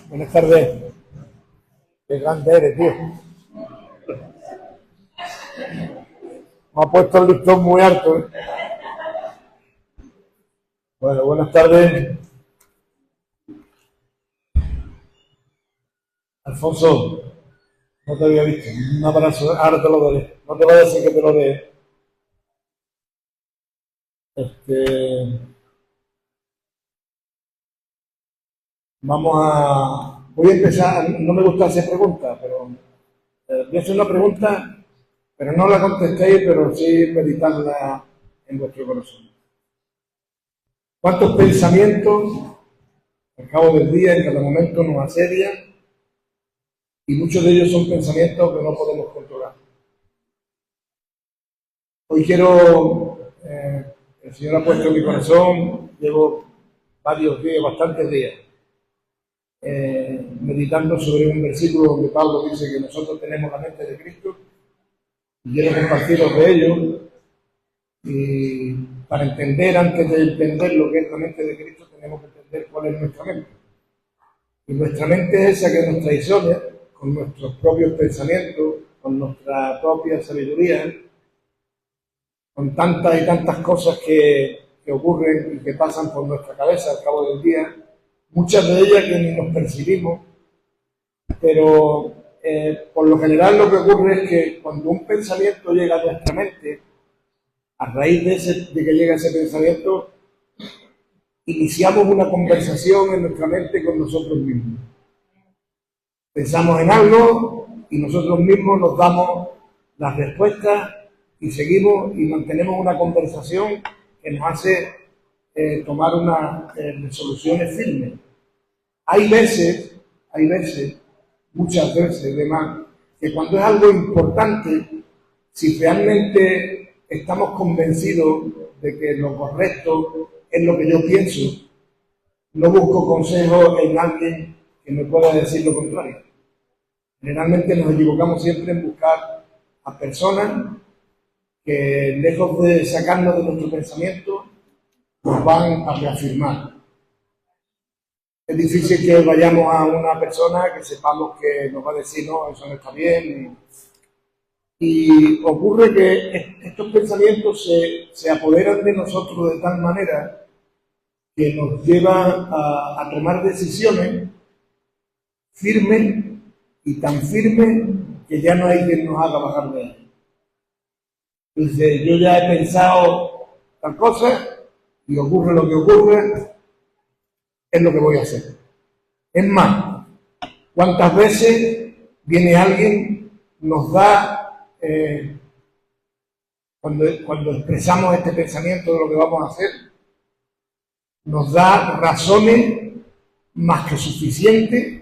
Buenas tardes. Qué grande eres, tío. Me ha puesto el listón muy alto, ¿eh? Bueno, buenas tardes. Alfonso, no te había visto. Un abrazo, ahora te lo daré. No te vayas a decir que te lo dé. Este, Voy a empezar. No me gusta hacer preguntas, pero voy a hacer una pregunta, pero no la contestéis, pero sí meditarla en vuestro corazón. ¿Cuántos pensamientos al cabo del día, en cada momento, nos asedian? Y muchos de ellos son pensamientos que no podemos controlar. Hoy el Señor ha puesto en mi corazón, llevo varios días, bastantes días, meditando sobre un versículo donde Pablo dice que nosotros tenemos la mente de Cristo, y quiero compartiros de ello. Y para entender, antes de entender lo que es la mente de Cristo, tenemos que entender cuál es nuestra mente. Y nuestra mente es esa que nos traiciona con nuestros propios pensamientos, con nuestra propia sabiduría, con tantas y tantas cosas que ocurren y que pasan por nuestra cabeza al cabo del día, muchas de ellas que ni nos percibimos, pero por lo general lo que ocurre es que cuando un pensamiento llega a nuestra mente, a raíz de que llega ese pensamiento, iniciamos una conversación en nuestra mente con nosotros mismos. Pensamos en algo y nosotros mismos nos damos las respuestas y seguimos y mantenemos una conversación que nos hace tomar unas resoluciones firmes. Hay veces, muchas veces además, que cuando es algo importante, si realmente estamos convencidos de que lo correcto es lo que yo pienso, no busco consejo en alguien que me pueda decir lo contrario. Generalmente nos equivocamos siempre en buscar a personas que, lejos de sacarnos de nuestro pensamiento, nos van a reafirmar. Es difícil que vayamos a una persona que sepamos que nos va a decir, no, eso no está bien. Y ocurre que estos pensamientos se apoderan de nosotros de tal manera que nos llevan a tomar decisiones firmes y tan firmes que ya no hay quien nos haga bajar de ahí. Entonces, yo ya he pensado tal cosa y ocurre lo que ocurre, es lo que voy a hacer. Es más, ¿cuántas veces viene alguien, nos da, cuando expresamos este pensamiento de lo que vamos a hacer, nos da razones más que suficientes,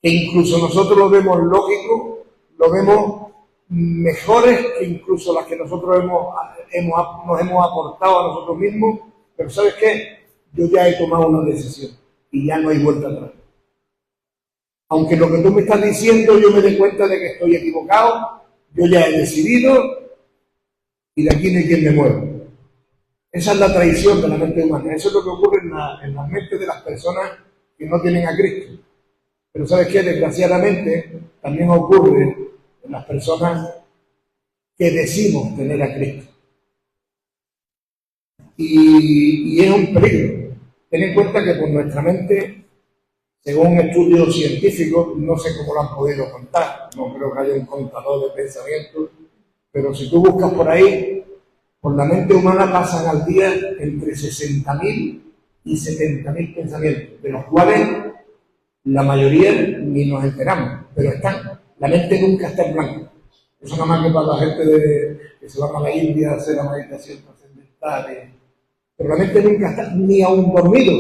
que incluso nosotros lo vemos lógico, lo vemos mejores que incluso las que nosotros nos hemos aportado a nosotros mismos? Pero ¿sabes qué? Yo ya he tomado una decisión y ya no hay vuelta atrás. Aunque lo que tú me estás diciendo yo me dé cuenta de que estoy equivocado, yo ya he decidido y de aquí no hay quien me mueva. Esa es la traición de la mente humana. Eso es lo que ocurre en la mente de las personas que no tienen a Cristo. Pero ¿sabes qué? Desgraciadamente también ocurre en las personas que decimos tener a Cristo. Y es un peligro. Ten en cuenta que por nuestra mente, según estudios científicos, no sé cómo lo han podido contar, no creo que haya un contador de pensamientos, pero si tú buscas por ahí, por la mente humana pasan al día entre 60.000 y 70.000 pensamientos, de los cuales la mayoría ni nos enteramos, pero están. La mente nunca está en blanco. Eso nada más que para la gente que se van a la India a hacer la meditación trascendental. Pero la mente nunca está, ni aún dormido.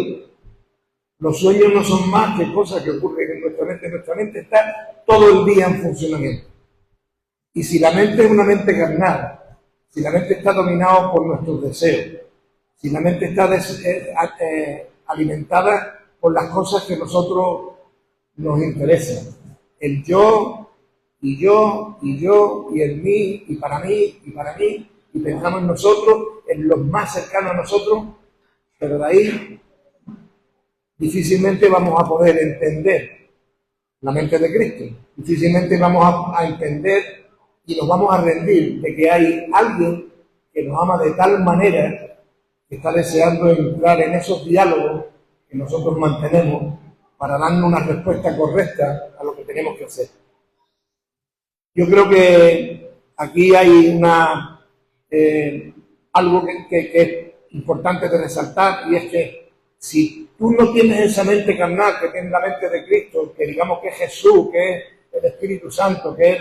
Los sueños no son más que cosas que ocurren en nuestra mente. Nuestra mente está todo el día en funcionamiento. Y si la mente es una mente carnal, si la mente está dominada por nuestros deseos, si la mente está alimentada por las cosas que a nosotros nos interesan, el yo, y yo, y yo, y el mí, y para mí, y pensamos en nosotros, en los más cercanos a nosotros, pero de ahí difícilmente vamos a poder entender la mente de Cristo. Difícilmente vamos a entender y nos vamos a rendir de que hay alguien que nos ama de tal manera que está deseando entrar en esos diálogos que nosotros mantenemos para darnos una respuesta correcta a lo que tenemos que hacer. Yo creo que aquí hay algo que es importante de resaltar, y es que si tú no tienes esa mente carnal, que tienes la mente de Cristo, que digamos que es Jesús, que es el Espíritu Santo, que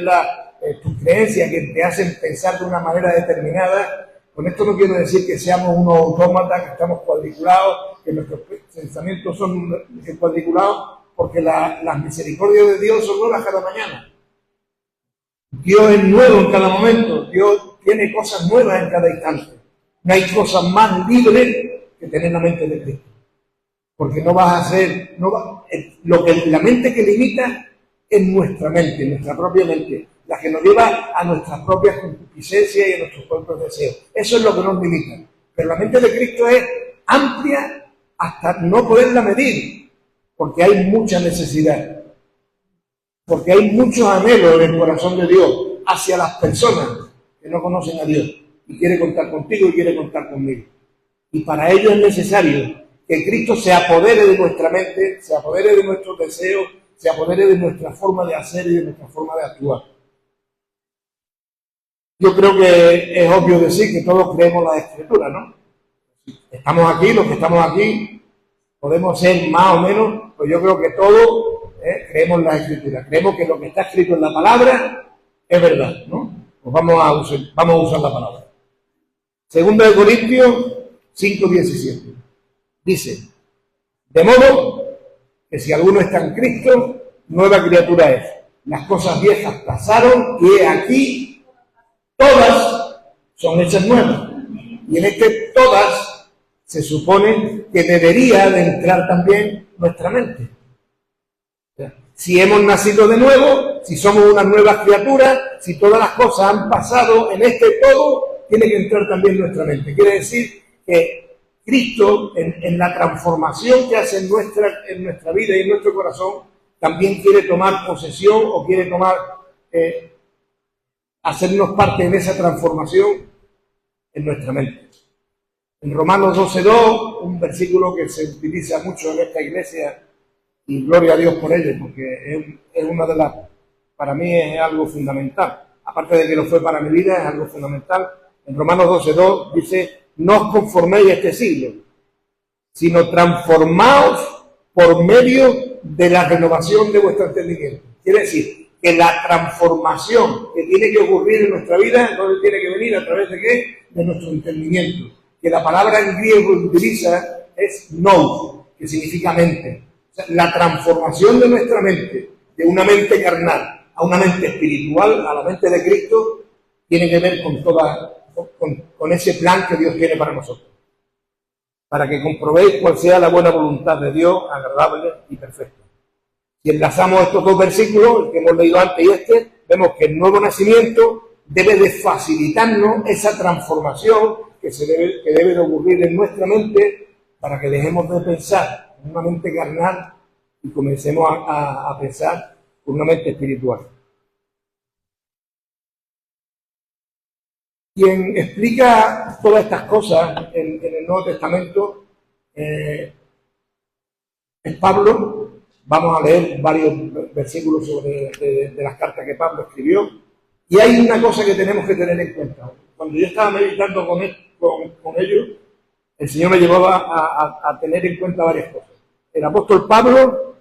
es tu creencia, que te hacen pensar de una manera determinada, con esto no quiero decir que seamos unos autómatas, que estamos cuadriculados, que nuestros pensamientos son cuadriculados, porque las misericordias de Dios son nuevas cada mañana. Dios es nuevo en cada momento, Dios tiene cosas nuevas en cada instante. No hay cosa más libre que tener la mente de Cristo. Porque no vas a hacer, lo que la mente que limita es nuestra mente, nuestra propia mente, la que nos lleva a nuestras propias concupiscencias y a nuestros propios deseos. Eso es lo que nos limita. Pero la mente de Cristo es amplia hasta no poderla medir, porque hay mucha necesidad. Porque hay muchos anhelos en el corazón de Dios hacia las personas que no conocen a Dios y quiere contar contigo y quiere contar conmigo. Y para ello es necesario que Cristo se apodere de nuestra mente, se apodere de nuestros deseos, se apodere de nuestra forma de hacer y de nuestra forma de actuar. Yo creo que es obvio decir que todos creemos la Escritura, ¿no? Estamos aquí, los que estamos aquí, podemos ser más o menos, pues yo creo que todos creemos la Escritura, creemos que lo que está escrito en la palabra es verdad, ¿no? Pues vamos a usar la palabra. Segunda de Corintios 5:17. Dice, de modo que si alguno está en Cristo, nueva criatura es. Las cosas viejas pasaron y he aquí, todas son hechas nuevas. Y en este todas se supone que debería de entrar también nuestra mente. Si hemos nacido de nuevo, si somos una nueva criatura, si todas las cosas han pasado, en este todo tiene que entrar también nuestra mente. Quiere decir que Cristo, en la transformación que hace en nuestra vida y en nuestro corazón, también quiere tomar posesión o quiere hacernos parte en esa transformación en nuestra mente. En Romanos 12:2, un versículo que se utiliza mucho en esta iglesia, y gloria a Dios por ello, porque es una de las, para mí es algo fundamental. Aparte de que lo fue para mi vida, es algo fundamental. En Romanos 12:2 dice, no os conforméis a este siglo, sino transformaos por medio de la renovación de vuestro entendimiento. Quiere decir que la transformación que tiene que ocurrir en nuestra vida, no tiene que venir a través de ¿qué? De nuestro entendimiento. Que la palabra en griego que utiliza es nous, que significa mente. O sea, la transformación de nuestra mente, de una mente carnal a una mente espiritual, a la mente de Cristo, tiene que ver con ese plan que Dios tiene para nosotros. Para que comprobéis cuál sea la buena voluntad de Dios, agradable y perfecta. Si enlazamos estos dos versículos, el que hemos leído antes y vemos que el nuevo nacimiento debe de facilitarnos esa transformación que debe de ocurrir en nuestra mente para que dejemos de pensar con una mente carnal y comencemos a pensar con una mente espiritual. Quien explica todas estas cosas en el Nuevo Testamento es Pablo. Vamos a leer varios versículos de las cartas que Pablo escribió. Y hay una cosa que tenemos que tener en cuenta. Cuando yo estaba meditando con ellos, el Señor me llevaba a tener en cuenta varias cosas. El apóstol Pablo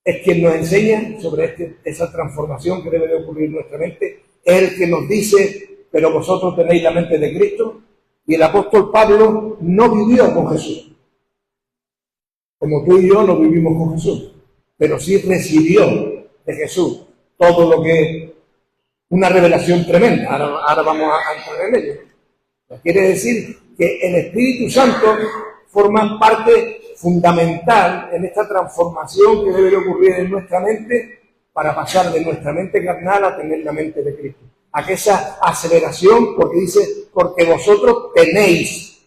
es quien nos enseña sobre esa transformación que debe de ocurrir en nuestra mente. Es el que nos dice, pero vosotros tenéis la mente de Cristo. Y el apóstol Pablo no vivió con Jesús, como tú y yo no vivimos con Jesús, pero sí recibió de Jesús todo lo que una revelación tremenda. Ahora vamos a entrar en ello. Quiere decir que el Espíritu Santo forma parte fundamental en esta transformación que debe de ocurrir en nuestra mente para pasar de nuestra mente carnal a tener la mente de Cristo. Aquí esa aceleración, porque dice, porque vosotros tenéis,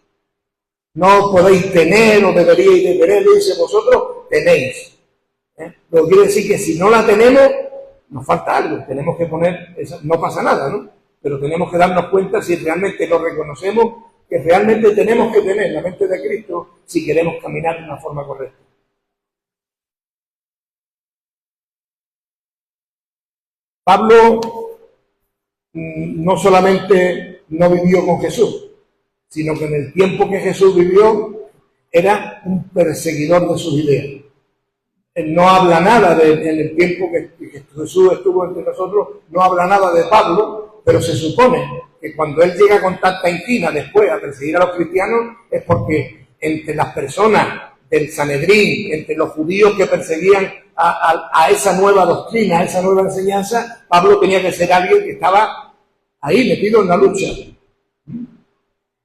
no podéis tener o deberíais de tener, dice, vosotros tenéis. Lo que quiere decir que si no la tenemos, nos falta algo, tenemos que poner, no pasa nada, ¿no? Pero tenemos que darnos cuenta si realmente lo reconocemos, que realmente tenemos que tener la mente de Cristo si queremos caminar de una forma correcta. Pablo no solamente no vivió con Jesús, sino que en el tiempo que Jesús vivió era un perseguidor de sus ideas. Él no habla nada en el tiempo que Jesús estuvo entre nosotros, no habla nada de Pablo, pero se supone que cuando él llega con tanta inquina después a perseguir a los cristianos es porque entre las personas del Sanedrín, entre los judíos que perseguían a esa nueva doctrina, a esa nueva enseñanza, Pablo tenía que ser alguien que estaba ahí metido en la lucha.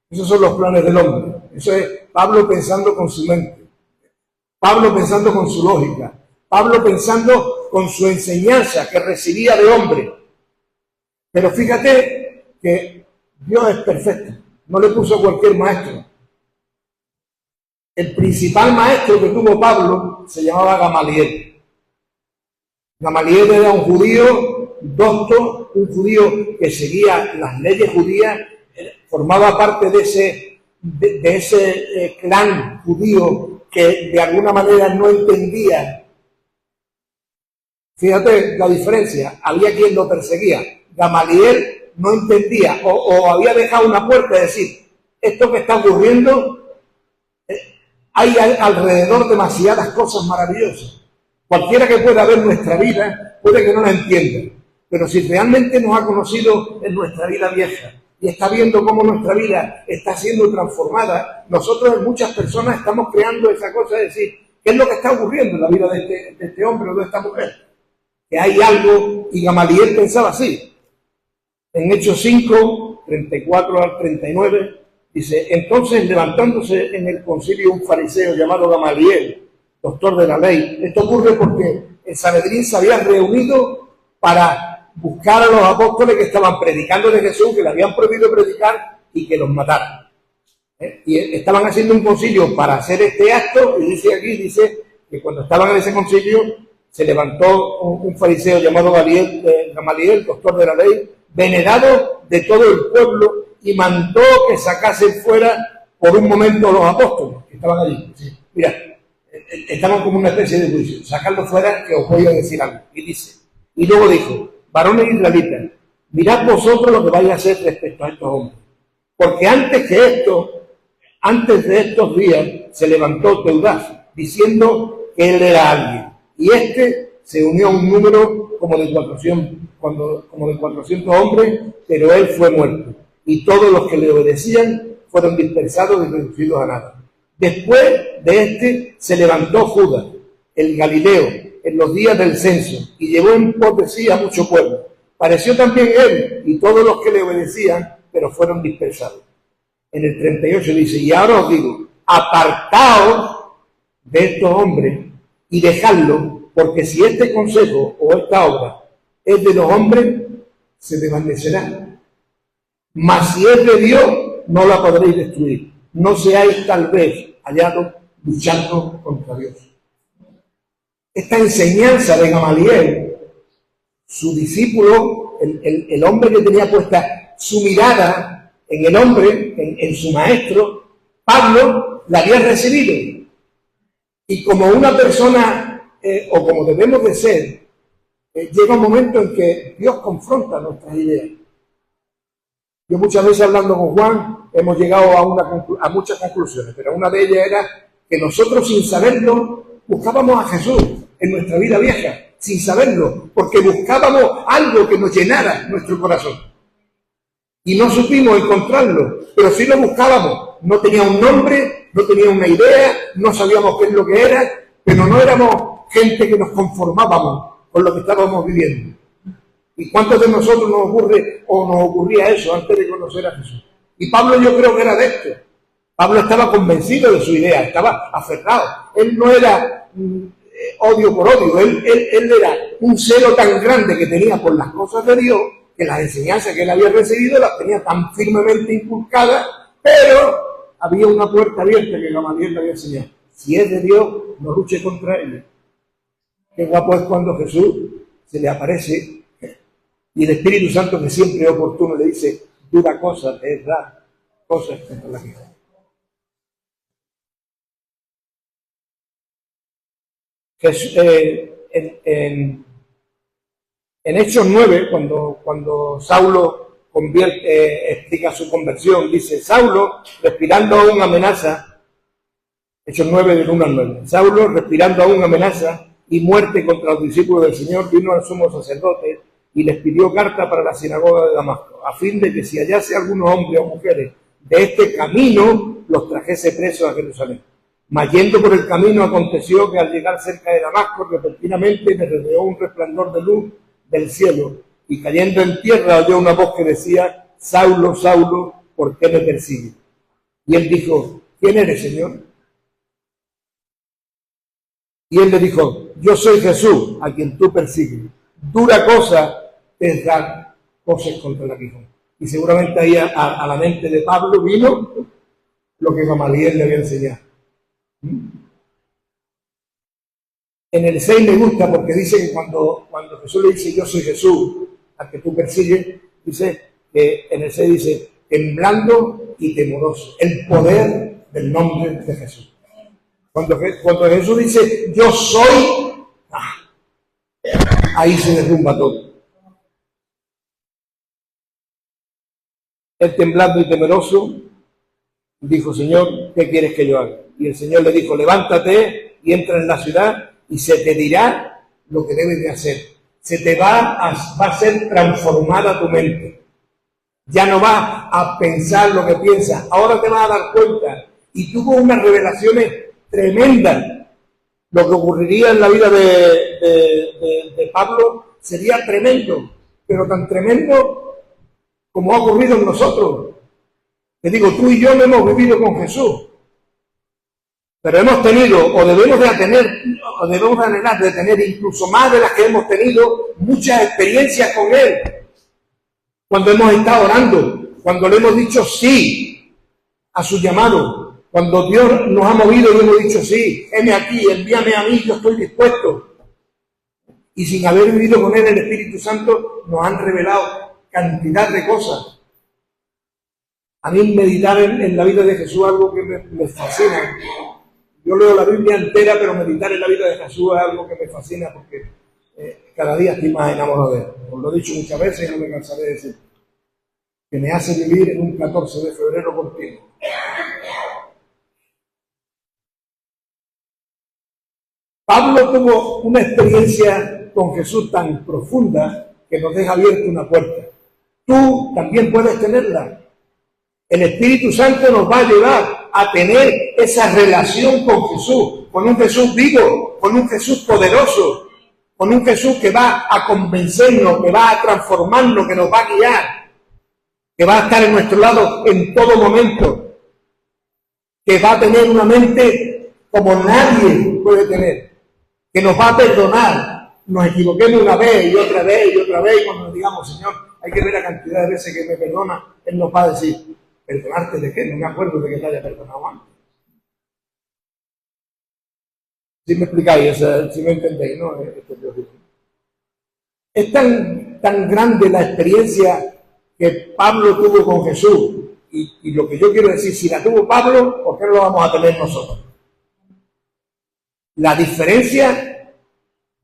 Esos son los planes del hombre. Eso es Pablo pensando con su mente, Pablo pensando con su lógica, Pablo pensando con su enseñanza que recibía de hombre. Pero fíjate que Dios es perfecto, no le puso a cualquier maestro. El principal maestro que tuvo Pablo se llamaba Gamaliel. Gamaliel era un judío docto, un judío que seguía las leyes judías, formaba parte de ese clan judío que de alguna manera no entendía. Fíjate la diferencia, había quien lo perseguía. Gamaliel no entendía o había dejado una puerta de decir, esto que está ocurriendo, hay alrededor demasiadas cosas maravillosas. Cualquiera que pueda ver nuestra vida puede que no la entienda, pero si realmente nos ha conocido en nuestra vida vieja y está viendo cómo nuestra vida está siendo transformada, nosotros en muchas personas estamos creando esa cosa de decir, ¿qué es lo que está ocurriendo en la vida de este hombre o de esta mujer? Que hay algo, y Gamaliel pensaba así. En Hechos 5, 34 al 39, dice, entonces levantándose en el concilio un fariseo llamado Gamaliel, doctor de la ley. Esto ocurre porque el Sanedrín se había reunido para buscar a los apóstoles que estaban predicando de Jesús, que le habían prohibido predicar y que los mataran. Y estaban haciendo un concilio para hacer este acto, y dice que cuando estaban en ese concilio se levantó un fariseo llamado Gamaliel, doctor de la ley, venerado de todo el pueblo, y mandó que sacasen fuera por un momento los apóstoles que estaban allí. Sí. Mira, estaban como una especie de juicio, sacarlos fuera que os voy a decir algo. Y dice, y luego dijo, varones israelitas, mirad vosotros lo que vais a hacer respecto a estos hombres. Porque antes de estos días se levantó Teudas, diciendo que él era alguien. Y se unió a un número como de 400 hombres, pero él fue muerto. Y todos los que le obedecían fueron dispersados y reducidos a nada. Después de se levantó Judas, el Galileo, en los días del censo, y llevó en pos de sí a mucho pueblo. Pareció también él y todos los que le obedecían, pero fueron dispersados. En el 38 dice, y ahora os digo, apartaos de estos hombres y dejadlo, porque si este consejo o esta obra es de los hombres, se desvanecerá. Mas si es de Dios, no la podréis destruir. No seáis tal vez hallados luchando contra Dios. Esta enseñanza de Gamaliel, su discípulo, el hombre que tenía puesta su mirada en el hombre, en su maestro, Pablo, la había recibido. Y como una persona, o como debemos de ser, llega un momento en que Dios confronta nuestras ideas. Yo muchas veces hablando con Juan hemos llegado a muchas conclusiones, pero una de ellas era que nosotros sin saberlo buscábamos a Jesús en nuestra vida vieja, sin saberlo, porque buscábamos algo que nos llenara nuestro corazón. Y no supimos encontrarlo, pero sí lo buscábamos. No tenía un nombre, no tenía una idea, no sabíamos qué es lo que era, pero no éramos gente que nos conformábamos con lo que estábamos viviendo. ¿Y cuántos de nosotros nos ocurría eso antes de conocer a Jesús? Y Pablo yo creo que era de esto. Pablo estaba convencido de su idea, estaba aferrado. Él no era odio por odio, él era un celo tan grande que tenía por las cosas de Dios, que las enseñanzas que él había recibido las tenía tan firmemente inculcadas, pero había una puerta abierta que Gamaliel le había enseñado. Si es de Dios, no luche contra él. Qué guapo es cuando Jesús se le aparece y el Espíritu Santo, que siempre es oportuno, le dice: dura cosa es dar cosas contra la vida. En Hechos 9, cuando Saulo explica su conversión, dice: Saulo, respirando aún amenaza, Hechos 9 del 1 al 9, Saulo, respirando aún amenaza y muerte contra los discípulos del Señor, vino al sumo sacerdote y les pidió carta para la sinagoga de Damasco, a fin de que si hallase algunos hombres o mujeres de este camino, los trajese presos a Jerusalén. Mas yendo por el camino, aconteció que al llegar cerca de Damasco, repentinamente le rodeó un resplandor de luz del cielo, y cayendo en tierra oyó una voz que decía: Saulo, Saulo, ¿por qué me persigues? Y él dijo: ¿quién eres, Señor? Y él le dijo: yo soy Jesús, a quien tú persigues. Dura cosa es dar cosas contra el aguijón. Y seguramente ahí a la mente de Pablo vino lo que Gamaliel le había enseñado. En el 6 me gusta porque dice que cuando Jesús le dice: yo soy Jesús, al que tú persigues, dice que en el 6 dice: temblando y temoroso, el poder del nombre de Jesús. Cuando Jesús dice: yo soy, ahí se derrumba todo. Él, temblando y temeroso, dijo: Señor, ¿qué quieres que yo haga? Y el Señor le dijo: levántate y entra en la ciudad y se te dirá lo que debes de hacer. Se te va a ser transformada tu mente. Ya no vas a pensar lo que piensas, ahora te vas a dar cuenta. Y tuvo unas revelaciones tremendas. Lo que ocurriría en la vida de Pablo sería tremendo, pero tan tremendo como ha ocurrido en nosotros. Te digo, tú y yo no hemos vivido con Jesús, pero hemos tenido, o debemos anhelar de tener incluso más de las que hemos tenido, muchas experiencias con Él. Cuando hemos estado orando, cuando le hemos dicho sí a su llamado, cuando Dios nos ha movido y hemos dicho: sí, heme aquí, envíame a mí, yo estoy dispuesto. Y sin haber vivido con Él, el Espíritu Santo nos han revelado cantidad de cosas. A mí meditar en la vida de Jesús es algo que me fascina. Yo leo la Biblia entera, pero meditar en la vida de Jesús es algo que me fascina porque cada día estoy más enamorado de Él. Os lo he dicho muchas veces y no me cansaré de decir. Que me hace vivir en un 14 de febrero contigo. Pablo tuvo una experiencia con Jesús tan profunda que nos deja abierta una puerta. Tú también puedes tenerla. El Espíritu Santo nos va a llevar a tener esa relación con Jesús, con un Jesús vivo, con un Jesús poderoso, con un Jesús que va a convencernos, que va a transformarnos, que nos va a guiar, que va a estar en nuestro lado en todo momento, que va a tener una mente como nadie puede tener, que nos va a perdonar. Nos equivoquemos una vez y otra vez y otra vez, y cuando nos digamos: Señor, hay que ver la cantidad de veces que me perdona, Él nos va a decir: ¿perdonarte de qué? No me acuerdo de que te haya perdonado antes. Si me explicáis, si me entendéis, ¿no? Es tan grande la experiencia que Pablo tuvo con Jesús, y lo que yo quiero decir: si la tuvo Pablo, ¿por qué no lo vamos a tener nosotros? La diferencia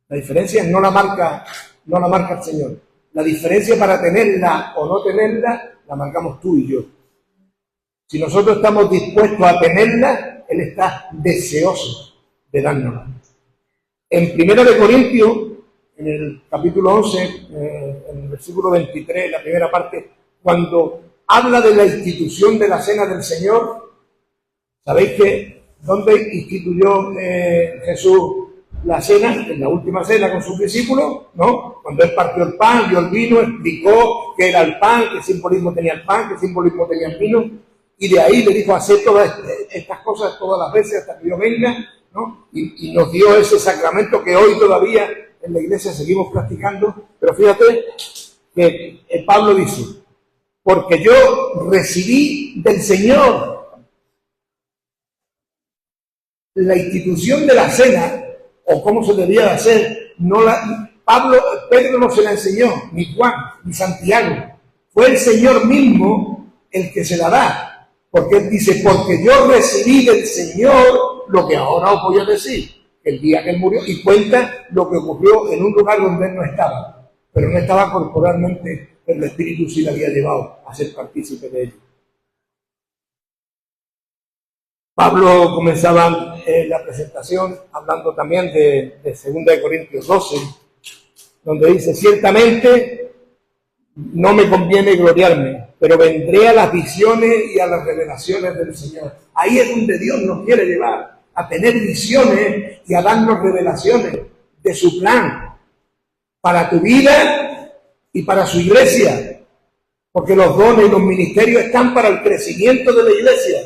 no la marca el Señor. La diferencia para tenerla o no tenerla la marcamos tú y yo. Si nosotros estamos dispuestos a tenerla, Él está deseoso de dárnosla. En 1 Corintios, en el capítulo 11, en el versículo 23, la primera parte, cuando habla de la institución de la cena del Señor, ¿sabéis que dónde instituyó Jesús la cena? En la última cena con sus discípulos, ¿no? Cuando Él partió el pan, dio el vino, explicó qué era el pan, qué simbolismo tenía el pan, qué simbolismo tenía el vino, y de ahí le dijo: haced todas estas cosas todas las veces hasta que yo venga, ¿no? Y nos dio ese sacramento que hoy todavía en la iglesia seguimos practicando. Pero fíjate que Pablo dice: porque yo recibí del Señor. La institución de la cena o cómo se debía de hacer. Pedro no se la enseñó, ni Juan, ni Santiago. Fue el Señor mismo el que se la da. Porque Él dice, porque yo recibí del Señor lo que ahora os voy a decir. El día que Él murió, y cuenta lo que ocurrió en un lugar donde Él no estaba. Pero no estaba corporalmente, pero el Espíritu sí le había llevado a ser partícipe de ello. Pablo comenzaba la presentación hablando también de 2 Corintios 12, donde dice, ciertamente no me conviene gloriarme, pero vendré a las visiones y a las revelaciones del Señor. Ahí es donde Dios nos quiere llevar, a tener visiones y a darnos revelaciones de su plan para tu vida y para su iglesia, porque los dones y los ministerios están para el crecimiento de la iglesia.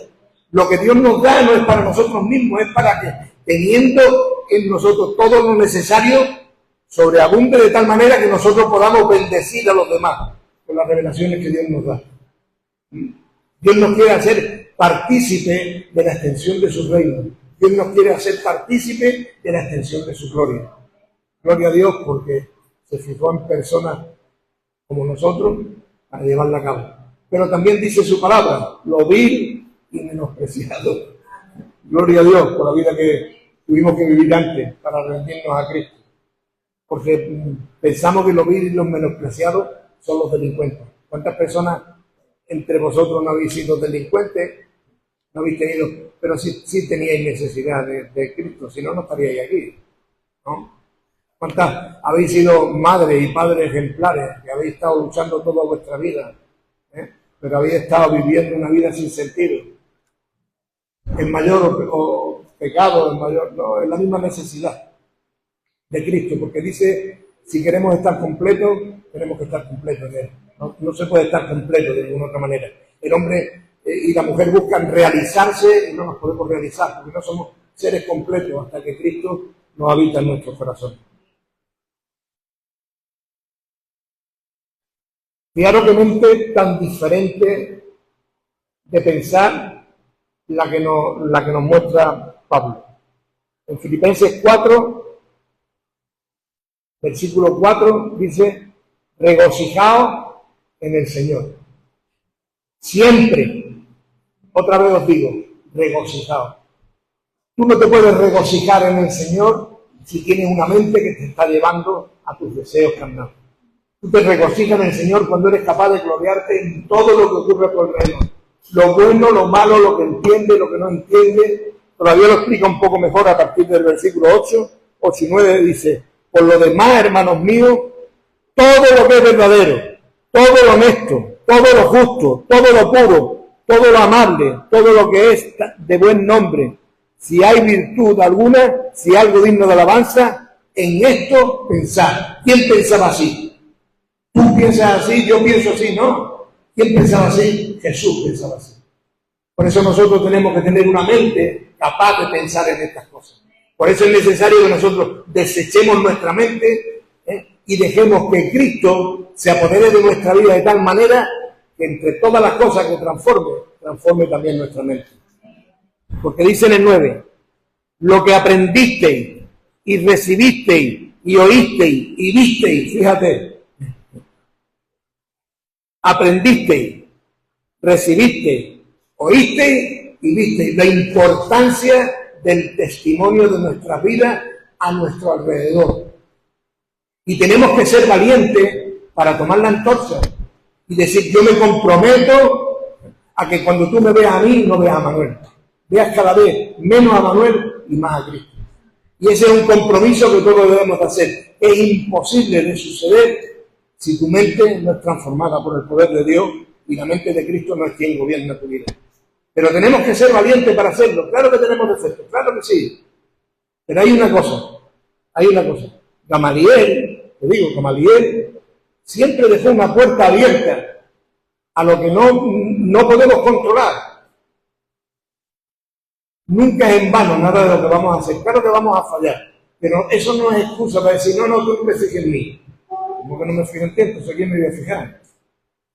Lo que Dios nos da no es para nosotros mismos, es para que, teniendo en nosotros todo lo necesario, sobreabunde de tal manera que nosotros podamos bendecir a los demás con las revelaciones que Dios nos da. Dios nos quiere hacer partícipe de la extensión de su reino. Dios nos quiere hacer partícipe de la extensión de su gloria. Gloria a Dios porque se fijó en personas como nosotros para llevarla a cabo. Pero también dice su palabra, lo vil y menospreciado. Gloria a Dios por la vida que tuvimos que vivir antes para rendirnos a Cristo. Porque pensamos que los vil y los menospreciados son los delincuentes. ¿Cuántas personas entre vosotros no habéis sido delincuentes? No habéis tenido, pero sí teníais necesidad de Cristo, si no, no estaríais aquí, ¿no? ¿Cuántas habéis sido madres y padres ejemplares que habéis estado luchando toda vuestra vida, pero habéis estado viviendo una vida sin sentido? En mayor o pecado, no, en la misma necesidad de Cristo, porque dice, si queremos estar completos, tenemos que estar completos en Él. No se puede estar completo de ninguna otra manera. El hombre y la mujer buscan realizarse y no nos podemos realizar, porque no somos seres completos hasta que Cristo nos habita en nuestros corazones. Fijaros qué mente tan diferente de pensar la que nos muestra Pablo. En Filipenses 4, versículo 4, dice, regocijaos en el Señor. Siempre, otra vez os digo, regocijaos. Tú no te puedes regocijar en el Señor si tienes una mente que te está llevando a tus deseos carnales. Tú te regocijas en el Señor cuando eres capaz de gloriarte en todo lo que ocurre por el reino. Lo bueno, lo malo, lo que entiende, lo que no entiende. Todavía lo explica un poco mejor a partir del versículo 8 y 9, dice, por lo demás, hermanos míos, todo lo que es verdadero, todo lo honesto, todo lo justo, todo lo puro, todo lo amable, todo lo que es de buen nombre, si hay virtud alguna, si algo digno de alabanza, en esto pensad. ¿Quién pensaba así? Tú piensas así, yo pienso así, ¿no? ¿Quién pensaba así? Jesús pensaba así. Por eso nosotros tenemos que tener una mente capaz de pensar en estas cosas. Por eso es necesario que nosotros desechemos nuestra mente y dejemos que Cristo se apodere de nuestra vida de tal manera que entre todas las cosas que transforme también nuestra mente. Porque dice en el 9, lo que aprendisteis y recibisteis y oísteis y visteis, fíjate, aprendisteis, recibisteis, oísteis y visteis la importancia del testimonio de nuestra vida a nuestro alrededor. Y tenemos que ser valientes para tomar la antorcha y decir, yo me comprometo a que cuando tú me veas a mí, no veas a Manuel. Veas cada vez menos a Manuel y más a Cristo. Y ese es un compromiso que todos debemos de hacer. Es imposible de suceder si tu mente no es transformada por el poder de Dios y la mente de Cristo no es quien gobierna tu vida. Pero tenemos que ser valientes para hacerlo. Claro que tenemos defectos, claro que sí. Pero hay una cosa. Gamaliel siempre dejó una puerta abierta a lo que no podemos controlar. Nunca es en vano nada de lo que vamos a hacer. Claro que vamos a fallar, pero eso no es excusa para decir, no, tú no me fijes en mí. Como que no me fijo en ti, entonces ¿quién me voy a fijar?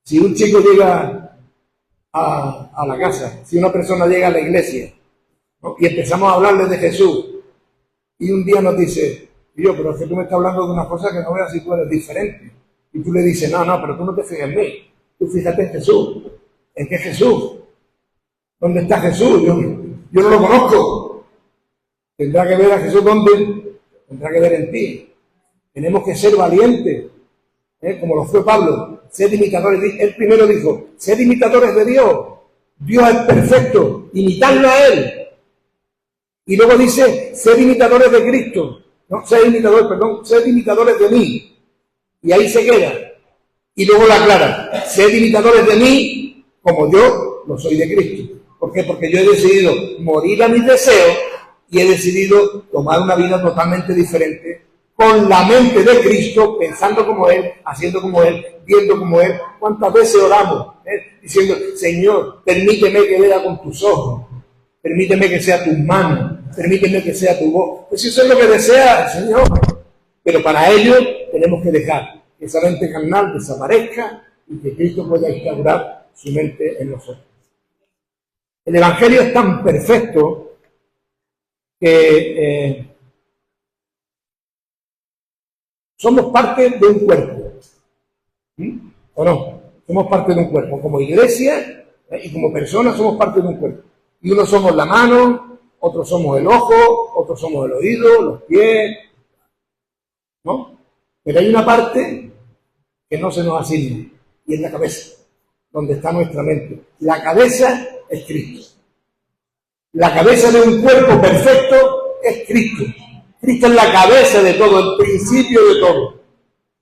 Si un chico llega a la casa, si una persona llega a la iglesia, ¿no? Y empezamos a hablarle de Jesús, Y un día nos dice, yo, pero es que tú me estás hablando de una cosa que no veas si tú eres diferente. Y tú le dices, no, pero tú no te fijas en mí, tú fíjate en Jesús. ¿En qué Jesús? ¿Dónde está Jesús? Yo no lo conozco. Tendrá que ver a Jesús ¿dónde? Tendrá que ver en ti. Tenemos que ser valientes, como lo fue Pablo. Sed imitadores. Él primero dijo, sed imitadores de Dios. Dios es perfecto, imitadlo a Él. Y luego dice, sed imitadores de Cristo. No, sed imitadores de mí. Y ahí se queda. Y luego la aclara, sed imitadores de mí como yo lo soy de Cristo. ¿Por qué? Porque yo he decidido morir a mis deseos y he decidido tomar una vida totalmente diferente, con la mente de Cristo, pensando como Él, haciendo como Él, viendo como Él. ¿Cuántas veces oramos? Diciendo, Señor, permíteme que vea con tus ojos, permíteme que sea tus manos, permíteme que sea tu voz. Pues eso es lo que desea el Señor. Pero para ello tenemos que dejar que esa mente carnal desaparezca y que Cristo pueda instaurar su mente en nosotros. El Evangelio es tan perfecto que somos parte de un cuerpo. ¿O no? Somos parte de un cuerpo. Como iglesia y como personas somos parte de un cuerpo. Y unos somos la mano, otros somos el ojo, otros somos el oído, los pies, ¿no? Pero hay una parte que no se nos asigna, y es la cabeza, donde está nuestra mente. La cabeza es Cristo. La cabeza de un cuerpo perfecto es Cristo. Cristo es la cabeza de todo, el principio de todo.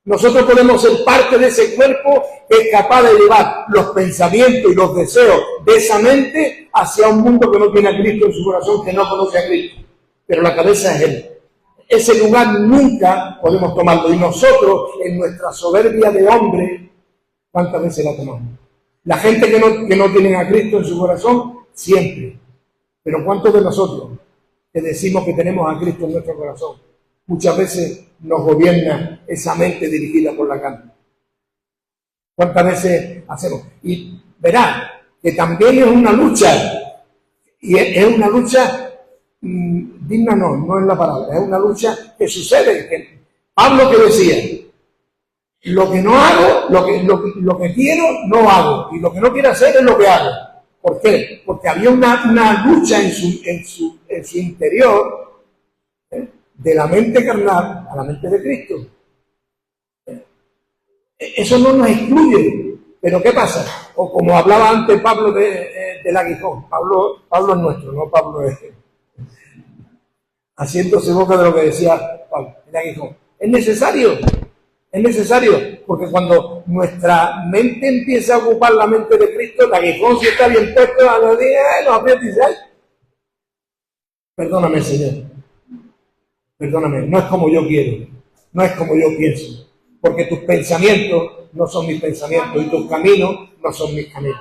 Nosotros podemos ser parte de ese cuerpo que es capaz de llevar los pensamientos y los deseos de esa mente hacia un mundo que no tiene a Cristo en su corazón, que no conoce a Cristo. Pero la cabeza es Él. Ese lugar nunca podemos tomarlo. Y nosotros, en nuestra soberbia de hombre, ¿cuántas veces la tomamos? La gente que no tiene a Cristo en su corazón, siempre. Pero ¿cuántos de nosotros que decimos que tenemos a Cristo en nuestro corazón, muchas veces nos gobierna esa mente dirigida por la carne? ¿Cuántas veces hacemos? Y verá que también es una lucha, y es una lucha digna, no es la palabra, es una lucha que sucede. Que Pablo que decía, lo que no hago, lo que quiero, no hago, y lo que no quiero hacer es lo que hago. ¿Por qué? Porque había una lucha en su interior, de la mente carnal a la mente de Cristo. Eso no nos excluye. Pero ¿qué pasa? O como hablaba antes Pablo del aguijón. Pablo es nuestro, no Pablo es haciéndose boca de lo que decía Pablo, el aguijón. Es necesario, porque cuando nuestra mente empieza a ocupar la mente de Cristo, el aguijón, si está bien puesto, a los días nos aprieta y dice, ay, perdóname, Señor, perdóname, no es como yo quiero, no es como yo pienso, porque tus pensamientos no son mis pensamientos y tus caminos no son mis caminos.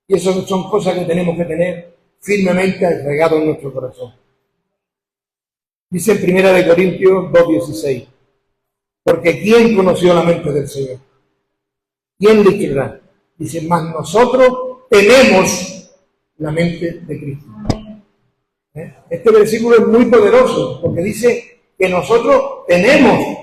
Y eso son cosas que tenemos que tener firmemente arraigadas en nuestro corazón. Dice en 1 Corintios 2:16, porque ¿quién conoció la mente del Señor? ¿Quién le creerá? Dice, mas nosotros tenemos la mente de Cristo. Este versículo es muy poderoso, porque dice que nosotros tenemos,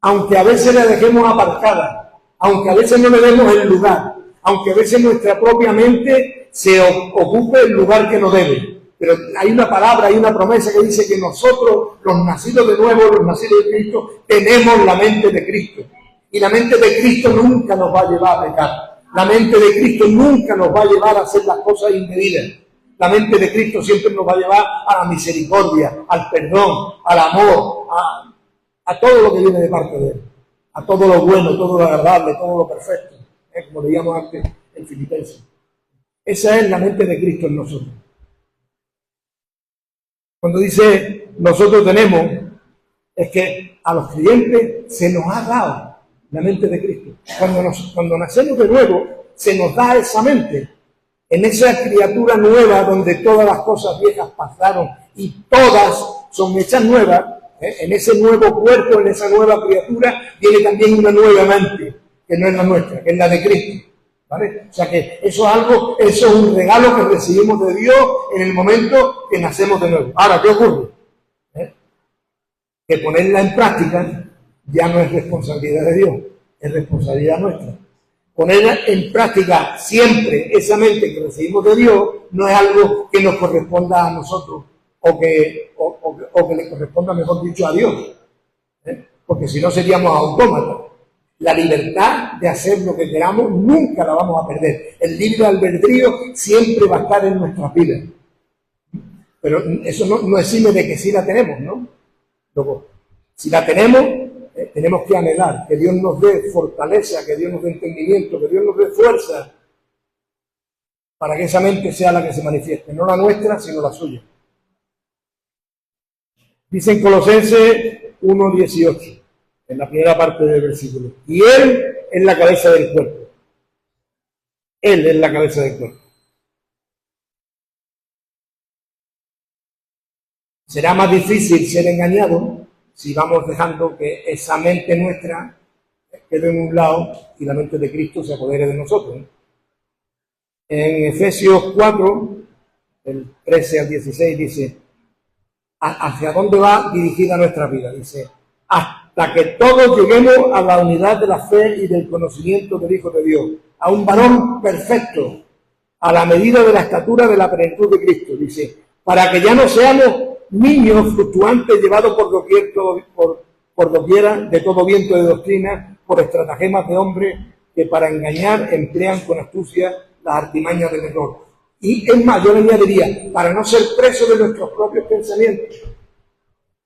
aunque a veces la dejemos aparcada, aunque a veces no le demos el lugar, aunque a veces nuestra propia mente se ocupe el lugar que no debe. Pero hay una palabra, hay una promesa que dice que nosotros, los nacidos de nuevo, los nacidos de Cristo, tenemos la mente de Cristo. Y la mente de Cristo nunca nos va a llevar a pecar. La mente de Cristo nunca nos va a llevar a hacer las cosas indebidas. La mente de Cristo siempre nos va a llevar a la misericordia, al perdón, al amor, a todo lo que viene de parte de Él. A todo lo bueno, todo lo agradable, todo lo perfecto. Como leíamos antes en Filipenses. Esa es la mente de Cristo en nosotros. Cuando dice nosotros tenemos, es que a los creyentes se nos ha dado la mente de Cristo. Cuando nacemos de nuevo, se nos da esa mente. En esa criatura nueva donde todas las cosas viejas pasaron y todas son hechas nuevas, en ese nuevo cuerpo, en esa nueva criatura, viene también una nueva mente, que no es la nuestra, que es la de Cristo. ¿Vale? O sea que eso es un regalo que recibimos de Dios en el momento que nacemos de nuevo. Ahora, ¿qué ocurre? que ponerla en práctica ya no es responsabilidad de Dios, es responsabilidad nuestra. Poner en práctica siempre esa mente que recibimos de Dios no es algo que nos corresponda a nosotros o que le corresponda, mejor dicho, a Dios, porque si no seríamos autómatas. La libertad de hacer lo que queramos nunca la vamos a perder. El libre albedrío siempre va a estar en nuestras vidas. Pero eso no exime de que sí la tenemos, ¿no? Luego, si la tenemos, tenemos que anhelar que Dios nos dé fortaleza, que Dios nos dé entendimiento, que Dios nos dé fuerza para que esa mente sea la que se manifieste, no la nuestra, sino la suya. Dice en Colosenses 1:18, en la primera parte del versículo, y Él es la cabeza del cuerpo. Él es la cabeza del cuerpo. Será más difícil ser engañado si vamos dejando que esa mente nuestra quede en un lado y la mente de Cristo se apodere de nosotros. En Efesios 4, del 13 al 16, dice, ¿hacia dónde va dirigida nuestra vida? Dice, hasta que todos lleguemos a la unidad de la fe y del conocimiento del Hijo de Dios, a un varón perfecto, a la medida de la estatura de la plenitud de Cristo. Dice, para que ya no seamos niños fluctuantes llevados por doquiera de todo viento de doctrina, por estratagemas de hombres que para engañar emplean con astucia las artimañas del error. Y es más, yo le añadiría, para no ser presos de nuestros propios pensamientos.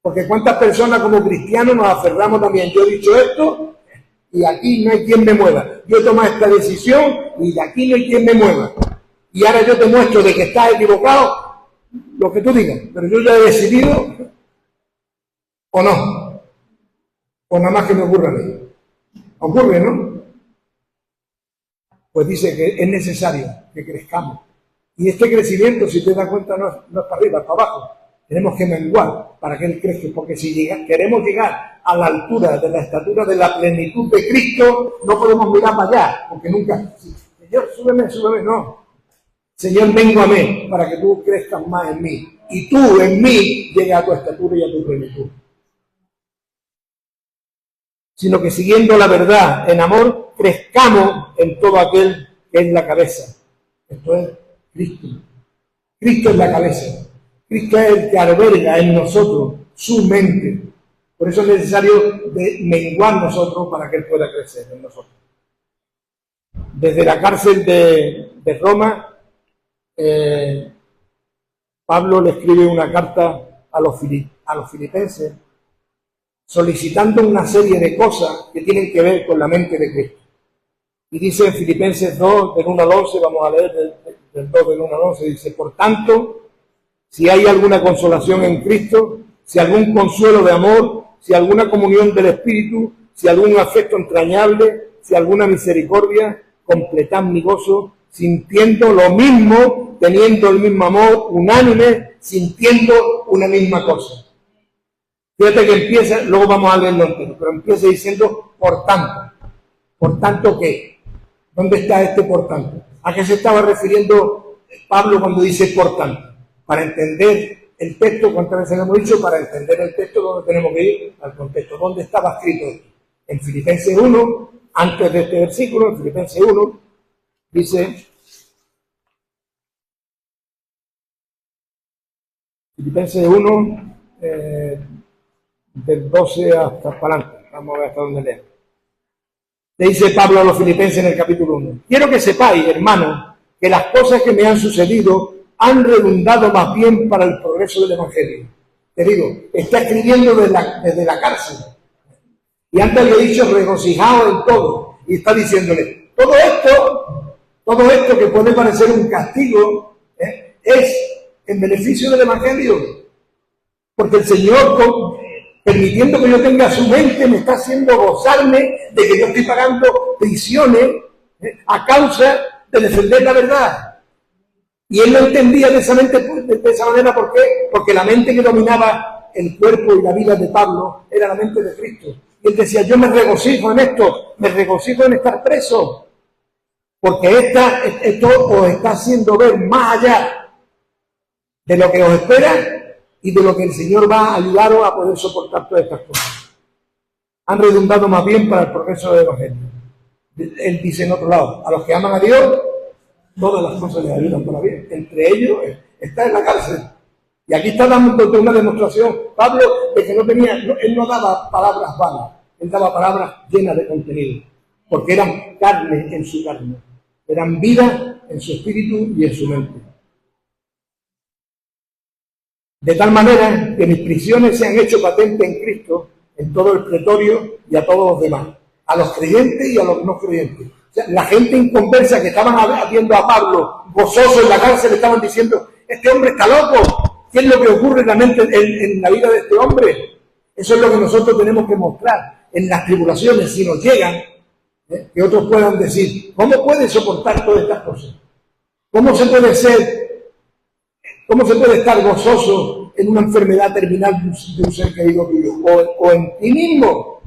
Porque cuántas personas como cristianos nos aferramos también. Yo he dicho esto y aquí no hay quien me mueva. Yo he tomado esta decisión y de aquí no hay quien me mueva. Y ahora yo te muestro de que estás equivocado, lo que tú digas, pero yo ya he decidido, o no, o nada más que me ocurra a mí. Ocurre, ¿no? Pues dice que es necesario que crezcamos. Y este crecimiento, si te das cuenta, no es para arriba, es para abajo. Tenemos que menguar para que Él crezca, porque si queremos llegar a la altura de la estatura de la plenitud de Cristo, no podemos mirar para allá, porque nunca, Señor, súbeme, no. Señor, vengo a mí para que tú crezcas más en mí. Y tú en mí llegues a tu estatura y a tu plenitud. Sino que siguiendo la verdad en amor, crezcamos en todo aquel que es la cabeza. Esto es Cristo. Cristo es la cabeza. Cristo es el que alberga en nosotros su mente. Por eso es necesario menguar nosotros para que Él pueda crecer en nosotros. Desde la cárcel de Roma, Pablo le escribe una carta a los filipenses solicitando una serie de cosas que tienen que ver con la mente de Cristo. Y dice en Filipenses 2, del 1 al 11, vamos a leer del 2 del 1 al 11, dice, por tanto, si hay alguna consolación en Cristo, si algún consuelo de amor, si alguna comunión del Espíritu, si algún afecto entrañable, si alguna misericordia, completad mi gozo, sintiendo lo mismo, teniendo el mismo amor, unánime, sintiendo una misma cosa. Fíjate que empieza, luego vamos a leerlo entero, pero empieza diciendo, por tanto. ¿Por tanto qué? ¿Dónde está este por tanto? ¿A qué se estaba refiriendo Pablo cuando dice por tanto? Para entender el texto, ¿cuántas veces hemos dicho? Para entender el texto, ¿dónde tenemos que ir? Al contexto. ¿Dónde estaba escrito esto? En Filipenses 1, antes de este versículo, en Filipenses 1, dice, Filipenses 1, del 12 hasta para adelante. Vamos a ver hasta dónde leemos. Le dice Pablo a los filipenses en el capítulo 1. Quiero que sepáis, hermanos, que las cosas que me han sucedido han redundado más bien para el progreso del Evangelio. Te digo, está escribiendo desde la cárcel. Y antes le he dicho, regocijaos en todo. Y está diciéndole, todo esto que puede parecer un castigo, es en beneficio del Evangelio. Porque el Señor, permitiendo que yo tenga su mente, me está haciendo gozarme de que yo estoy pagando prisiones a causa de defender la verdad. Y él lo entendía de esa manera, ¿por qué? Porque la mente que dominaba el cuerpo y la vida de Pablo era la mente de Cristo. Y él decía, yo me regocijo en esto, me regocijo en estar preso, porque esto os está haciendo ver más allá de lo que os espera, y de lo que el Señor va a ayudaros a poder soportar todas estas cosas. Han redundado más bien para el progreso del Evangelio. Él dice en otro lado, a los que aman a Dios, todas las cosas les ayudan para bien. Entre ellos está en la cárcel. Y aquí está dando una demostración, Pablo, de que él no daba palabras vanas, él daba palabras llenas de contenido, porque eran carne en su carne, eran vida en su espíritu y en su mente. De tal manera que mis prisiones se han hecho patentes en Cristo, en todo el pretorio y a todos los demás, a los creyentes y a los no creyentes. O sea, la gente inconversa que estaban viendo a Pablo gozoso en la cárcel estaban diciendo, este hombre está loco. ¿Qué es lo que ocurre realmente en la vida de este hombre? Eso es lo que nosotros tenemos que mostrar en las tribulaciones, si nos llegan, que otros puedan decir, ¿cómo puede soportar todas estas cosas? ¿Cómo se puede estar gozoso en una enfermedad terminal de un ser querido tuyo? O en ti mismo.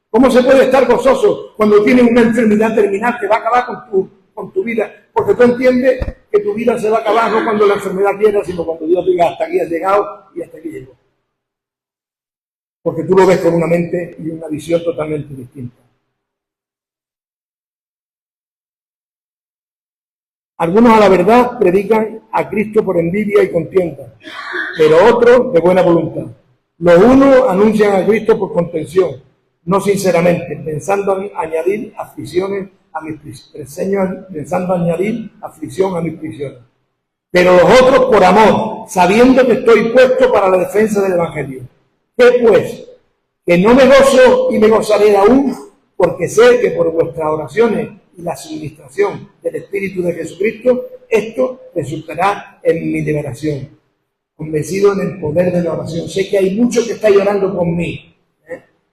¿Cómo se puede estar gozoso cuando tienes una enfermedad terminal que va a acabar con tu vida? Porque tú entiendes que tu vida se va a acabar no cuando la enfermedad quiera, sino cuando Dios diga hasta aquí has llegado y hasta aquí llegó. Porque tú lo ves con una mente y una visión totalmente distinta. Algunos a la verdad predican a Cristo por envidia y contienda, pero otros de buena voluntad. Los unos anuncian a Cristo por contención, no sinceramente, pensando en añadir aflicciones a mis prisiones. Pero los otros por amor, sabiendo que estoy puesto para la defensa del Evangelio. ¿Qué pues? Que no me gozo y me gozaré aún, porque sé que por vuestras oraciones y la suministración del Espíritu de Jesucristo, esto resultará en mi liberación. Convencido en el poder de la oración. Sé que hay mucho que está llorando por mí,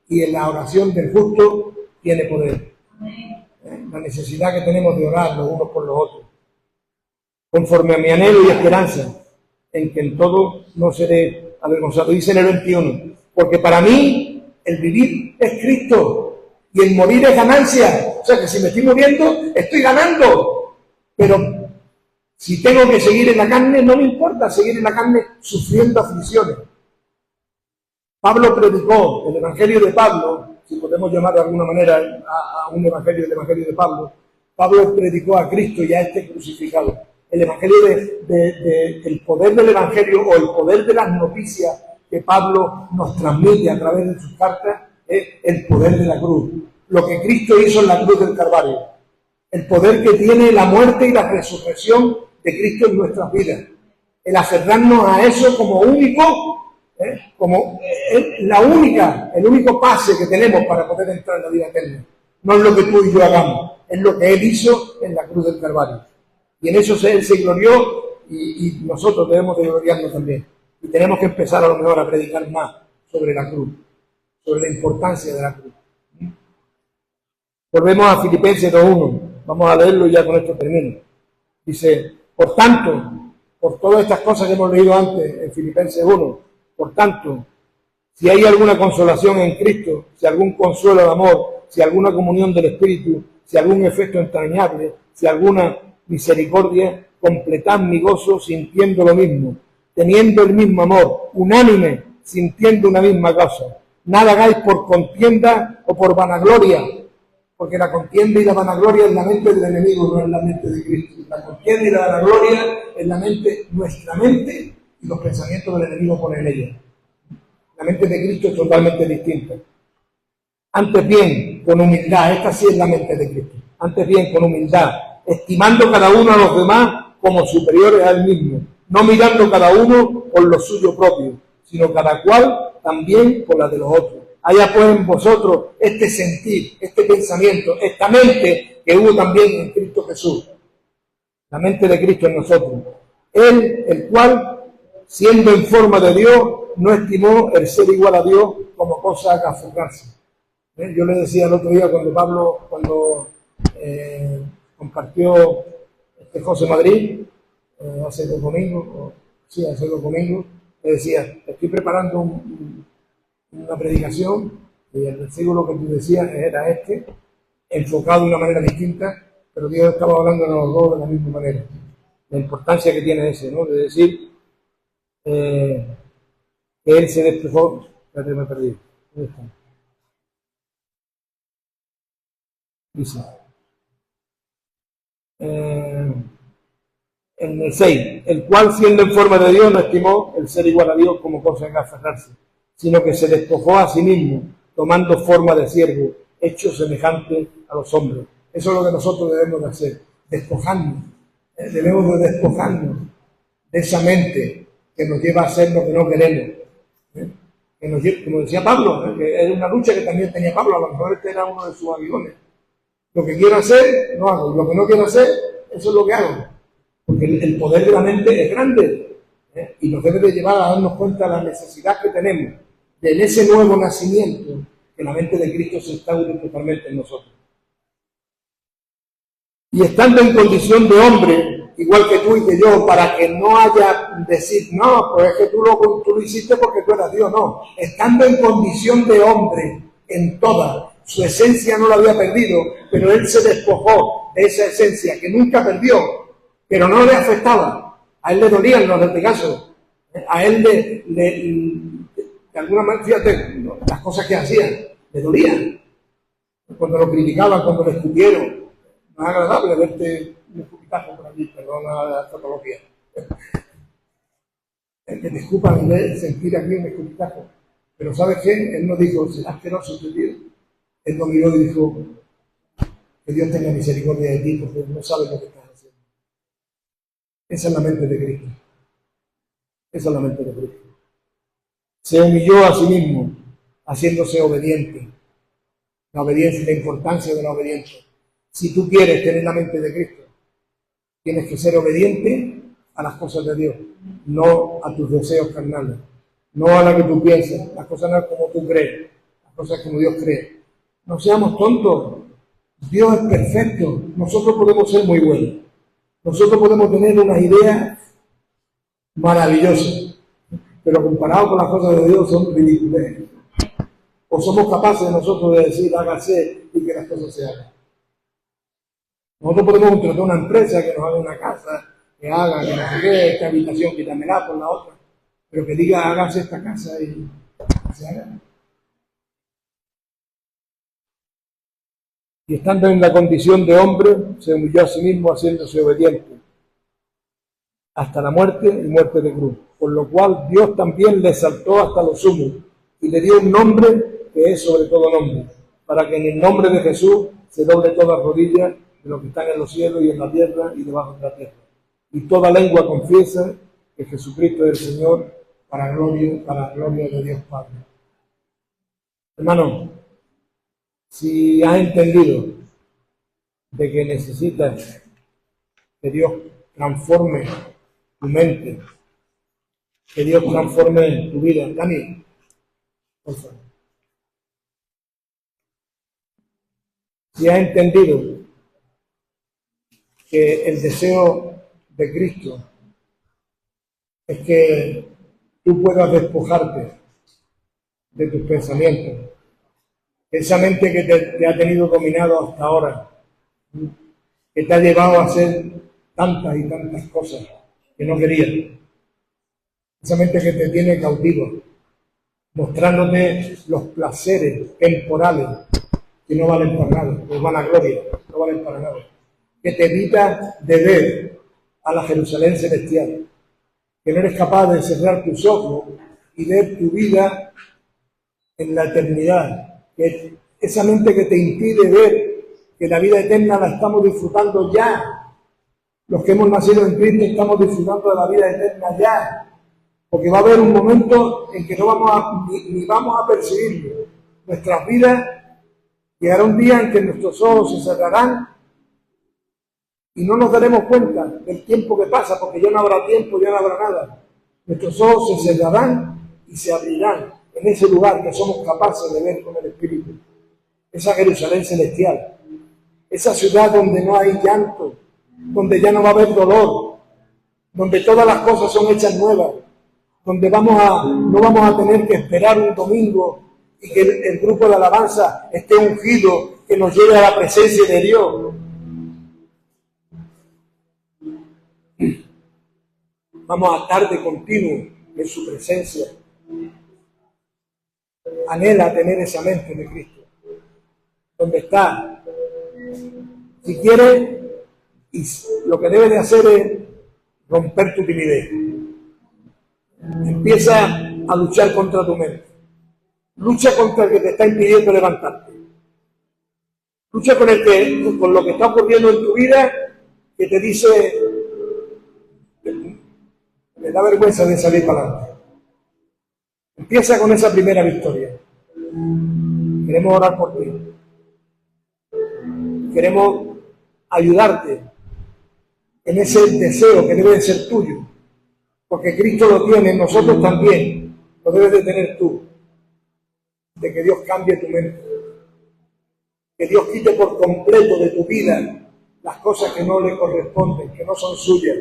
y en la oración del justo tiene poder. La necesidad que tenemos de orar los unos por los otros, conforme a mi anhelo y esperanza, en que en todo no seré avergonzado. Dice en el 21, porque para mí el vivir es Cristo y el morir es ganancia. O sea que si me estoy muriendo, estoy ganando. Pero si tengo que seguir en la carne, no me importa seguir en la carne sufriendo aflicciones. Pablo predicó el Evangelio de Pablo, si podemos llamar de alguna manera a un evangelio, el Evangelio de Pablo. Pablo predicó a Cristo y a este crucificado. El Evangelio el poder del Evangelio o el poder de las noticias que Pablo nos transmite a través de sus cartas es el poder de la cruz. Lo que Cristo hizo en la cruz del Calvario. El poder que tiene la muerte y la resurrección de Cristo en nuestras vidas. El aferrarnos a eso como único, el único pase que tenemos para poder entrar en la vida eterna. No es lo que tú y yo hagamos, es lo que Él hizo en la cruz del Calvario. Y en eso Él se glorió y nosotros debemos de gloriarnos también. Y tenemos que empezar a lo mejor a predicar más sobre la cruz, sobre la importancia de la cruz. Volvemos a Filipenses 2:1. Vamos a leerlo y ya con esto termino. Dice, por tanto, por todas estas cosas que hemos leído antes en Filipenses 1, por tanto, si hay alguna consolación en Cristo, si algún consuelo de amor, si alguna comunión del Espíritu, si algún efecto entrañable, si alguna misericordia, completad mi gozo sintiendo lo mismo, teniendo el mismo amor, unánime, sintiendo una misma cosa. Nada hagáis por contienda o por vanagloria, porque la contienda y la vanagloria es la mente del enemigo, no es la mente de Cristo. La contienda y la vanagloria es la mente, nuestra mente, y los pensamientos del enemigo ponen en ella. La mente de Cristo es totalmente distinta. Antes bien, con humildad, esta sí es la mente de Cristo. Antes bien, con humildad, estimando cada uno a los demás como superiores a él mismo, no mirando cada uno por lo suyo propio, sino cada cual también por la de los otros. Haya pues en vosotros este sentir, este pensamiento, esta mente que hubo también en Cristo Jesús. La mente de Cristo en nosotros. Él, el cual, siendo en forma de Dios, no estimó el ser igual a Dios como cosa a que aferrarse. Yo le decía el otro día cuando Pablo, compartió José Madrid, hace 2 domingos, le decía, estoy preparando una predicación y el versículo que tú decías era enfocado de una manera distinta, pero Dios estaba hablando de los dos de la misma manera. La importancia que tiene ese, ¿no? De decir, que Él se despojó. Espérate, me perdí. ¿Dónde está? Dice. En el 6, el cual siendo en forma de Dios no estimó el ser igual a Dios como cosa en que aferrarse, sino que se despojó a sí mismo, tomando forma de siervo, hecho semejante a los hombres. Eso es lo que nosotros debemos de hacer, despojarnos. Debemos de despojarnos de esa mente que nos lleva a hacer lo que no queremos. Que nos lleva, como decía Pablo, que era una lucha que también tenía Pablo, a lo mejor este era uno de sus aguijones. Lo que quiero hacer, lo hago. Lo que no quiero hacer, eso es lo que hago. Porque el poder de la mente es grande, y nos debe de llevar a darnos cuenta de la necesidad que tenemos de en ese nuevo nacimiento, que la mente de Cristo se instaure totalmente en nosotros. Y estando en condición de hombre, igual que tú y que yo, para que no haya decir, no, pues es que tú lo hiciste porque tú eras Dios, no. Estando en condición de hombre en toda, su esencia no la había perdido, pero él se despojó de esa esencia que nunca perdió, pero no le afectaba. A él le dolían los latigazos. A él de alguna manera, fíjate, las cosas que hacían, le dolían. Cuando lo criticaban, cuando le escupieron. No es agradable verte un escupitajo por aquí, perdona la fotología. El que te escupan y sentir aquí un escupitajo. Pero ¿sabes qué? Él no dijo, será asqueroso este tío. Él lo miró y dijo, que Dios tenga misericordia de ti, porque no sabes lo que estás haciendo. Esa es la mente de Cristo. Esa es la mente de Cristo. Se humilló a sí mismo, haciéndose obediente. La obediencia y la importancia de la obediencia. Si tú quieres tener la mente de Cristo, tienes que ser obediente a las cosas de Dios, no a tus deseos carnales, no a la que tú piensas. Las cosas no es como tú crees, las cosas es como Dios cree. No seamos tontos. Dios es perfecto. Nosotros podemos ser muy buenos. Nosotros podemos tener unas ideas maravillosas, pero comparado con las cosas de Dios son ridículas. O somos capaces de nosotros de decir, hágase y que las cosas se hagan. Nosotros podemos contratar una empresa que nos haga una casa, que haga, que nos dé esta habitación, quítamela por la otra, pero que diga, hágase esta casa y se haga. Y estando en la condición de hombre, se humilló a sí mismo haciéndose obediente, hasta la muerte y muerte de cruz. Por lo cual Dios también le exaltó hasta lo sumo y le dio un nombre que es sobre todo nombre, para que en el nombre de Jesús se doble toda rodilla de los que están en los cielos y en la tierra y debajo de la tierra. Y toda lengua confiesa que Jesucristo es el Señor, para la gloria de Dios Padre. Hermano, si has entendido de que necesitas que Dios transforme tu mente, que Dios transforme tu vida, Dani, por favor. Si has entendido que el deseo de Cristo es que tú puedas despojarte de tus pensamientos, esa mente que te ha tenido dominado hasta ahora, que te ha llevado a hacer tantas y tantas cosas que no querías, esa mente que te tiene cautivo, mostrándote los placeres temporales que no valen para nada, que van a gloria, no valen para nada, que te evita de ver a la Jerusalén celestial, que no eres capaz de cerrar tus ojos y ver tu vida en la eternidad, que esa mente que te impide ver que la vida eterna la estamos disfrutando ya. Los que hemos nacido en Cristo estamos disfrutando de la vida eterna ya, porque va a haber un momento en que no vamos ni vamos a percibirlo. Nuestras vidas, llegará un día en que nuestros ojos se cerrarán y no nos daremos cuenta del tiempo que pasa, porque ya no habrá tiempo, ya no habrá nada. Nuestros ojos se cerrarán y se abrirán en ese lugar que somos capaces de ver con el Espíritu. Esa Jerusalén celestial, esa ciudad donde no hay llanto, donde ya no va a haber dolor, donde todas las cosas son hechas nuevas, donde no vamos a tener que esperar un domingo y que el grupo de alabanza esté ungido, que nos lleve a la presencia de Dios. Vamos a estar de continuo en su presencia. anhela tener esa mente de Cristo. ¿Dónde está? Si quiere, y lo que debe de hacer es romper tu timidez. Empieza a luchar contra tu mente. Lucha contra el que te está impidiendo levantarte. Lucha con lo que está ocurriendo en tu vida, que te dice, me da vergüenza de salir para adelante. Empieza con esa primera victoria. Queremos orar por ti. Queremos ayudarte en ese deseo que debe de ser tuyo. Porque Cristo lo tiene, nosotros también. Lo debes de tener tú. De que Dios cambie tu mente. Que Dios quite por completo de tu vida las cosas que no le corresponden, que no son suyas.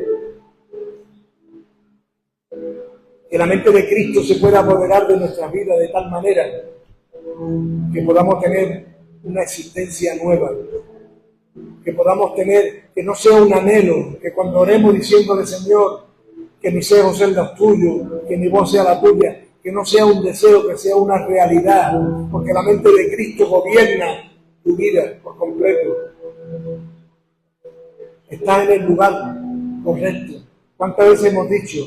Que la mente de Cristo se pueda apoderar de nuestra vida de tal manera que podamos tener una existencia nueva. Que podamos tener, que no sea un anhelo, que cuando oremos diciéndole, Señor, que mis ojos sean los tuyos, que mi voz sea la tuya, que no sea un deseo, que sea una realidad, porque la mente de Cristo gobierna tu vida por completo. Está en el lugar correcto. ¿Cuántas veces hemos dicho?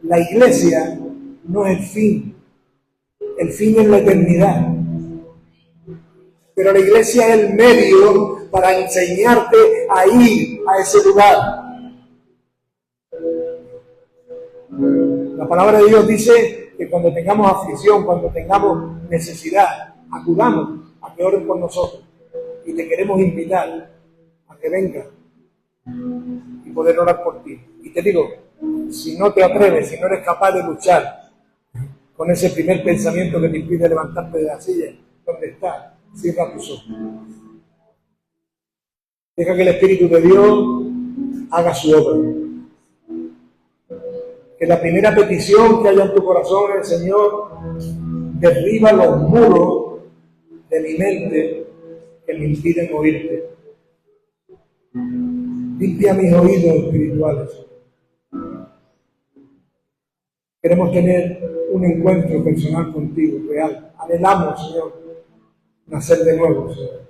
La iglesia no es el fin es la eternidad. Pero la iglesia es el medio para enseñarte a ir a ese lugar. La palabra de Dios dice que cuando tengamos aflicción, cuando tengamos necesidad, acudamos a que oren por nosotros. Y te queremos invitar a que vengas y poder orar por ti. Y te digo, si no te atreves, si no eres capaz de luchar con ese primer pensamiento que te impide levantarte de la silla, ¿dónde estás? Cierra tus ojos. Deja que el Espíritu de Dios haga su obra. Que la primera petición que haya en tu corazón es, Señor, derriba los muros de mi mente que me impiden oírte. Limpia mis oídos espirituales. Queremos tener un encuentro personal contigo, real. Anhelamos, Señor, nacer de nuevo, Señor.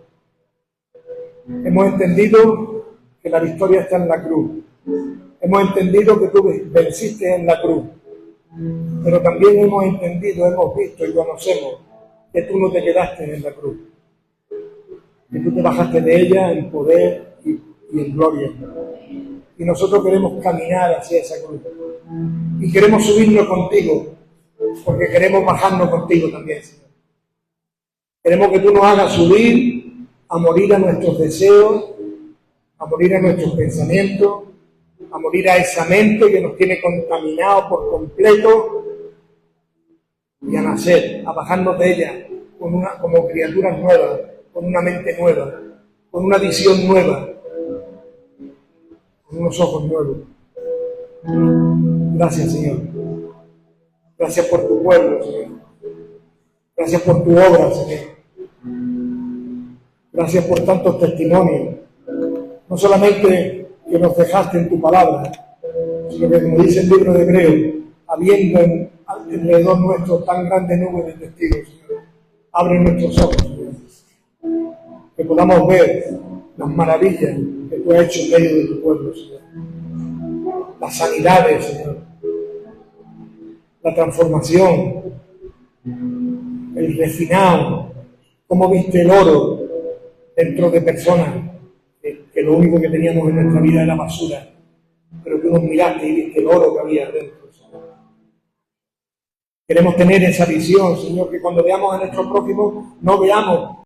Hemos entendido que la victoria está en la cruz. Hemos entendido que tú venciste en la cruz. Pero también hemos entendido, hemos visto y conocemos que tú no te quedaste en la cruz. Que tú te bajaste de ella en poder y en gloria. Y nosotros queremos caminar hacia esa cruz. Y queremos subirnos contigo, porque queremos bajarnos contigo también, Señor. Queremos que tú nos hagas subir a morir a nuestros deseos, a morir a nuestros pensamientos, a morir a esa mente que nos tiene contaminados por completo y a nacer, a bajarnos de ella como criaturas nuevas, con una mente nueva, con una visión nueva, con unos ojos nuevos. Gracias, Señor. Gracias por tu pueblo, Señor. Gracias por tu obra, Señor. Gracias por tantos testimonios. No solamente que nos dejaste en tu palabra, sino que, como dice el libro de Hebreos, habiendo alrededor nuestro tan grande nube de testigos, Señor, abre nuestros ojos, Señor, que podamos ver las maravillas que tú has hecho en medio de tu pueblo, Señor. Las sanidades, Señor. La transformación, el refinado, cómo viste el oro dentro de personas que lo único que teníamos en nuestra vida era basura, pero que nos miraste y viste el oro que había dentro, Señor. Queremos tener esa visión, Señor, que cuando veamos a nuestro prójimo no veamos